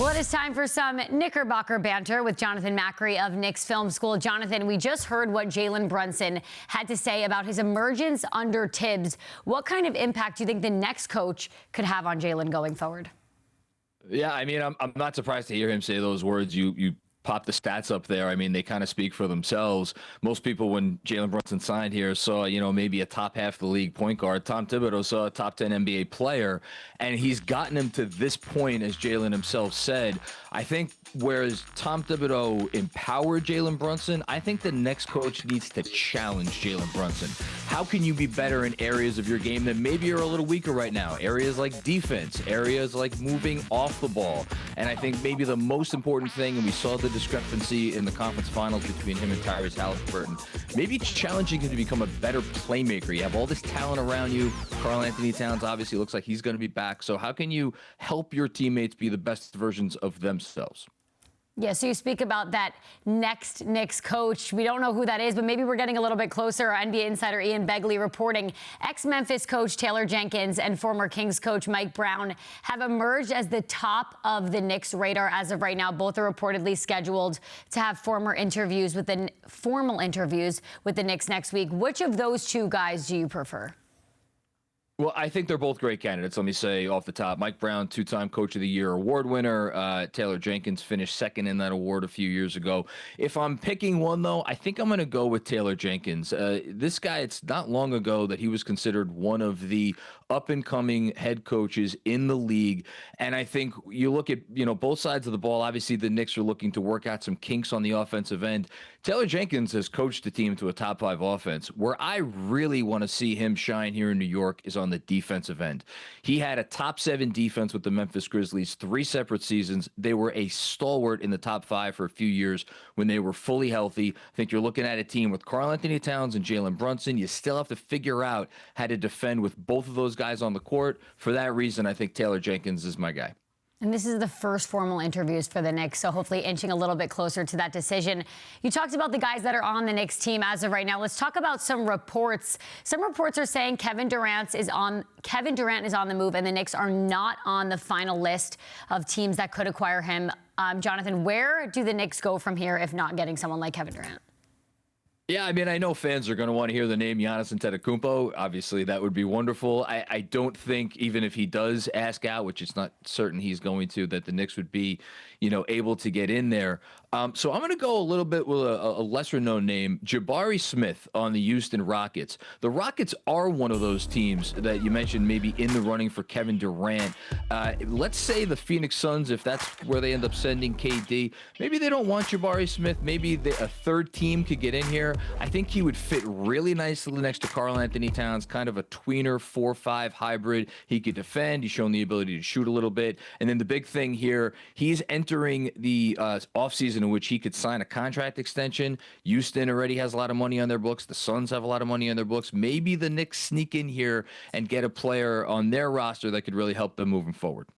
Well, it is time for some Knickerbocker banter with Jonathan Macri of Knicks Film School. Jonathan, we just heard what Jalen Brunson had to say about his emergence under Tibbs. What kind of impact do you think the next coach could have on Jalen going forward? Yeah, I mean, I'm not surprised to hear him say those words. You pop the stats up there. I mean, they kind of speak for themselves. Most people, when Jalen Brunson signed here, saw, maybe a top half of the league point guard. Tom Thibodeau saw a top 10 NBA player, and he's gotten him to this point, as Jalen himself said. I think whereas Tom Thibodeau empowered Jalen Brunson, I think the next coach needs to challenge Jalen Brunson. How can you be better in areas of your game that maybe are a little weaker right now? Areas like defense, areas like moving off the ball. And I think maybe the most important thing, and we saw the discrepancy in the conference finals between him and Tyrese Halliburton, maybe it's challenging him to become a better playmaker. You have all this talent around you. Karl-Anthony Towns obviously looks like he's going to be back. So how can you help your teammates be the best versions of themselves? Yeah, so you speak about that next Knicks coach. We don't know who that is, but maybe we're getting a little bit closer. Our NBA insider Ian Begley reporting ex-Memphis coach Taylor Jenkins and former Kings coach Mike Brown have emerged as the top of the Knicks radar as of right now. Both are reportedly scheduled to have formal interviews with the Knicks next week. Which of those two guys do you prefer? Well, I think they're both great candidates. Let me say off the top, Mike Brown, two-time Coach of the Year award winner. Taylor Jenkins finished second in that award a few years ago. If I'm picking one, though, I think I'm going to go with Taylor Jenkins. This guy, it's not long ago that he was considered one of the up-and-coming head coaches in the league. And I think you look at, both sides of the ball. Obviously, the Knicks are looking to work out some kinks on the offensive end. Taylor Jenkins has coached the team to a top-5 offense. Where I really want to see him shine here in New York is on the defensive end. He had a top 7 defense with the Memphis Grizzlies 3 separate seasons. They were a stalwart in the top 5 for a few years when they were fully healthy. I think you're looking at a team with Karl-Anthony Towns and Jalen Brunson. You still have to figure out how to defend with both of those guys on the court. For that reason, I think Taylor Jenkins is my guy. And this is the first formal interviews for the Knicks, so hopefully inching a little bit closer to that decision. You talked about the guys that are on the Knicks team as of right now. Let's talk about some reports. Some reports are saying Kevin Durant is on the move, and the Knicks are not on the final list of teams that could acquire him. Jonathan, where do the Knicks go from here if not getting someone like Kevin Durant? Yeah, I mean, I know fans are going to want to hear the name Giannis Antetokounmpo. Obviously, that would be wonderful. I don't think, even if he does ask out, which it's not certain he's going to, that the Knicks would be, able to get in there. So I'm going to go a little bit with a lesser-known name, Jabari Smith on the Houston Rockets. The Rockets are one of those teams that you mentioned maybe in the running for Kevin Durant. Let's say the Phoenix Suns, if that's where they end up sending KD, maybe they don't want Jabari Smith. Maybe a third team could get in here. I think he would fit really nicely next to Karl-Anthony Towns, kind of a tweener 4-5 hybrid. He could defend. He's shown the ability to shoot a little bit. And then the big thing here, he's entering the offseason in which he could sign a contract extension. Houston already has a lot of money on their books. The Suns have a lot of money on their books. Maybe the Knicks sneak in here and get a player on their roster that could really help them moving forward.